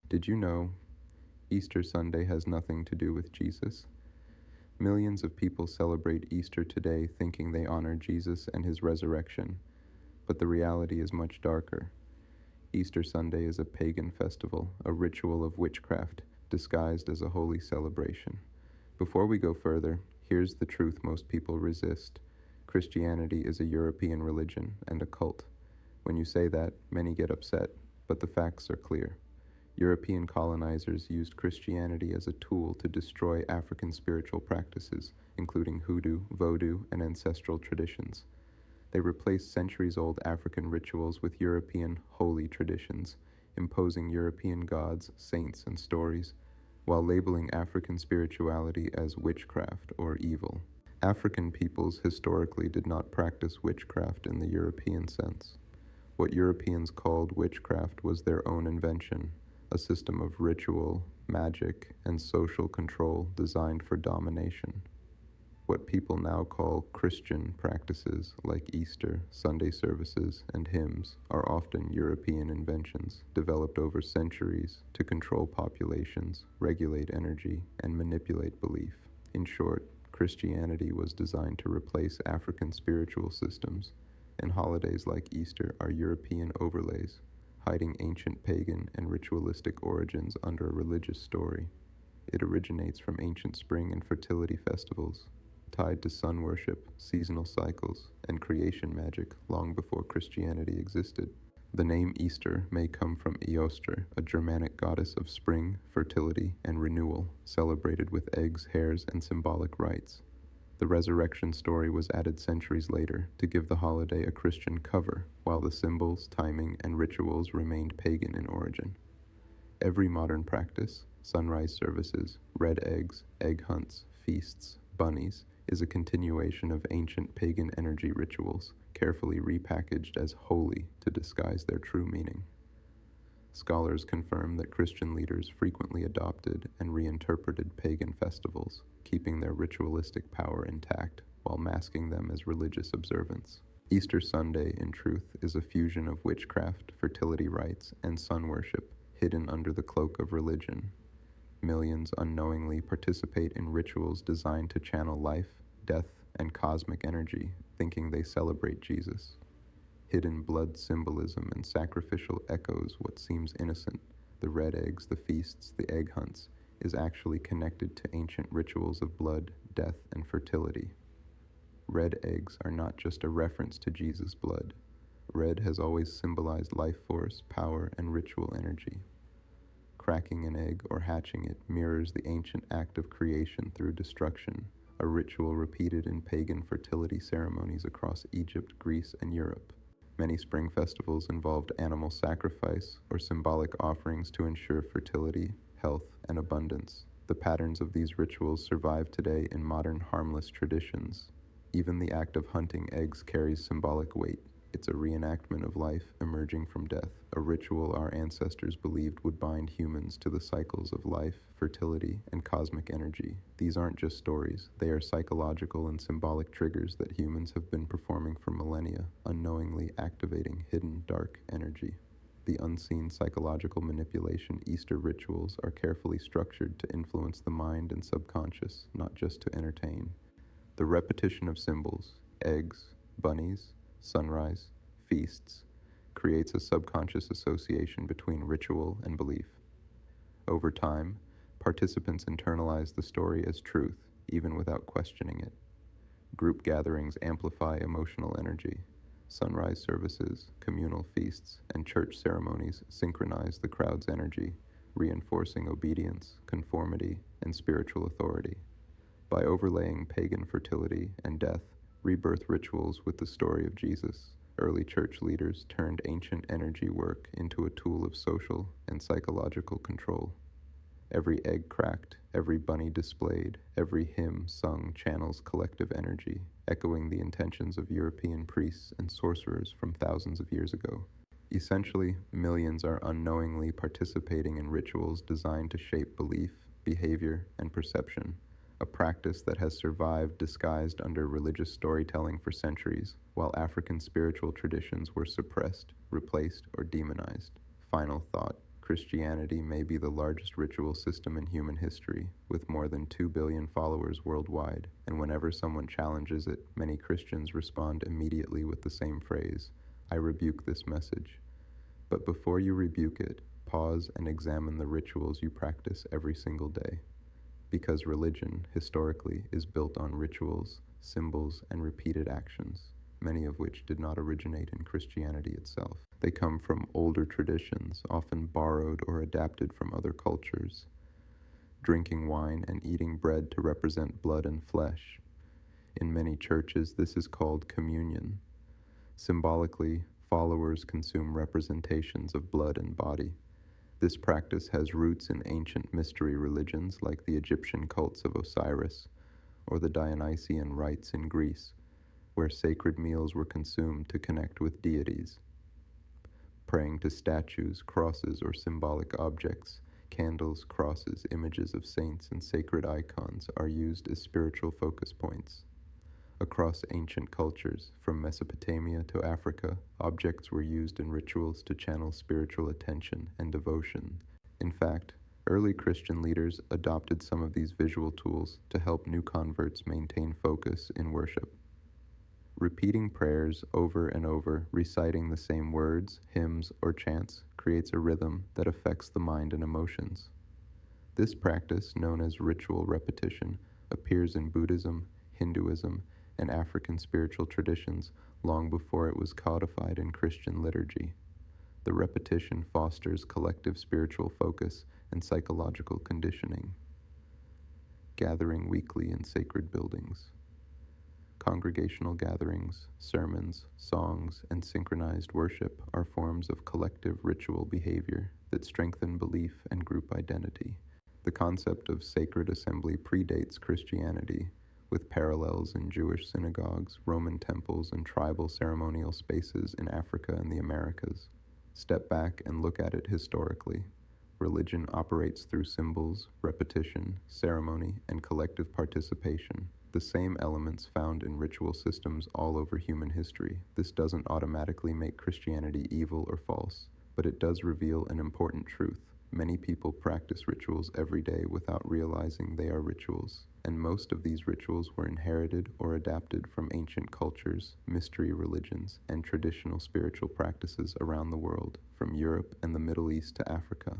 Did you know Easter Sunday has nothing to do with Jesus? Millions of people celebrate Easter today thinking they honor Jesus and his resurrection, but the reality is much darker. Easter Sunday is a pagan festival, a ritual of witchcraft disguised as a holy celebration. Before we go further, here's the truth most people resist. Christianity is a European religion and a cult. When you say that, many get upset, but the facts are clear. European colonizers used Christianity as a tool to destroy African spiritual practices, including hoodoo, vodou, and ancestral traditions. They replaced centuries-old African rituals with European holy traditions, imposing European gods, saints, and stories, while labeling African spirituality as witchcraft or evil. African peoples historically did not practice witchcraft in the European sense. What Europeans called witchcraft was their own invention, a system of ritual, magic, and social control designed for domination. What people now call Christian practices, like Easter, Sunday services, and hymns, are often European inventions developed over centuries to control populations, regulate energy, and manipulate belief. In short, Christianity was designed to replace African spiritual systems, and holidays like Easter are European overlays, hiding ancient pagan and ritualistic origins under a religious story. It originates from ancient spring and fertility festivals, tied to sun worship, seasonal cycles, and creation magic long before Christianity existed. The name Easter may come from Eostre, a Germanic goddess of spring, fertility, and renewal, celebrated with eggs, hares, and symbolic rites. The resurrection story was added centuries later to give the holiday a Christian cover, while the symbols, timing, and rituals remained pagan in origin. Every modern practice, sunrise services, red eggs, egg hunts, feasts, bunnies, is a continuation of ancient pagan energy rituals, carefully repackaged as holy to disguise their true meaning. Scholars confirm that Christian leaders frequently adopted and reinterpreted pagan festivals, keeping their ritualistic power intact while masking them as religious observance. Easter Sunday, in truth, is a fusion of witchcraft, fertility rites, and sun worship, hidden under the cloak of religion. Millions unknowingly participate in rituals designed to channel life, death, and cosmic energy, thinking they celebrate Jesus. Hidden blood symbolism and sacrificial echoes what seems innocent, the red eggs, the feasts, the egg hunts, is actually connected to ancient rituals of blood, death, and fertility. Red eggs are not just a reference to Jesus' blood. Red has always symbolized life force, power, and ritual energy. Cracking an egg or hatching it mirrors the ancient act of creation through destruction, a ritual repeated in pagan fertility ceremonies across Egypt, Greece, and Europe. Many spring festivals involved animal sacrifice or symbolic offerings to ensure fertility, health, and abundance. The patterns of these rituals survive today in modern harmless traditions. Even the act of hunting eggs carries symbolic weight. It's a reenactment of life emerging from death, a ritual our ancestors believed would bind humans to the cycles of life, fertility, and cosmic energy. These aren't just stories, they are psychological and symbolic triggers that humans have been performing for millennia, unknowingly activating hidden dark energy. The unseen psychological manipulation Easter rituals are carefully structured to influence the mind and subconscious, not just to entertain. The repetition of symbols, eggs, bunnies, sunrise, feasts, creates a subconscious association between ritual and belief. Over time, participants internalize the story as truth, even without questioning it. Group gatherings amplify emotional energy. Sunrise services, communal feasts, and church ceremonies synchronize the crowd's energy, reinforcing obedience, conformity, and spiritual authority. By overlaying pagan fertility and death, rebirth rituals with the story of Jesus, early church leaders turned ancient energy work into a tool of social and psychological control. Every egg cracked, every bunny displayed, every hymn sung channels collective energy, echoing the intentions of European priests and sorcerers from thousands of years ago. Essentially, millions are unknowingly participating in rituals designed to shape belief, behavior, and perception, a practice that has survived disguised under religious storytelling for centuries, while African spiritual traditions were suppressed, replaced, or demonized. Final thought. Christianity may be the largest ritual system in human history, with more than 2 billion followers worldwide, and whenever someone challenges it, many Christians respond immediately with the same phrase, "I rebuke this message." But before you rebuke it, pause and examine the rituals you practice every single day. Because religion, historically, is built on rituals, symbols, and repeated actions, many of which did not originate in Christianity itself. They come from older traditions, often borrowed or adapted from other cultures. Drinking wine and eating bread to represent blood and flesh. In many churches, this is called communion. Symbolically, followers consume representations of blood and body. This practice has roots in ancient mystery religions like the Egyptian cults of Osiris or the Dionysian rites in Greece, where sacred meals were consumed to connect with deities. Praying to statues, crosses, or symbolic objects, candles, crosses, images of saints, and sacred icons are used as spiritual focus points. Across ancient cultures, from Mesopotamia to Africa, objects were used in rituals to channel spiritual attention and devotion. In fact, early Christian leaders adopted some of these visual tools to help new converts maintain focus in worship. Repeating prayers over and over, reciting the same words, hymns, or chants, creates a rhythm that affects the mind and emotions. This practice, known as ritual repetition, appears in Buddhism, Hinduism, and African spiritual traditions long before it was codified in Christian liturgy. The repetition fosters collective spiritual focus and psychological conditioning. Gathering weekly in sacred buildings. Congregational gatherings, sermons, songs, and synchronized worship are forms of collective ritual behavior that strengthen belief and group identity. The concept of sacred assembly predates Christianity, with parallels in Jewish synagogues, Roman temples, and tribal ceremonial spaces in Africa and the Americas. Step back and look at it historically. Religion operates through symbols, repetition, ceremony, and collective participation, the same elements found in ritual systems all over human history. This doesn't automatically make Christianity evil or false, but it does reveal an important truth. Many people practice rituals every day without realizing they are rituals, and most of these rituals were inherited or adapted from ancient cultures, mystery religions, and traditional spiritual practices around the world, from Europe and the Middle East to Africa.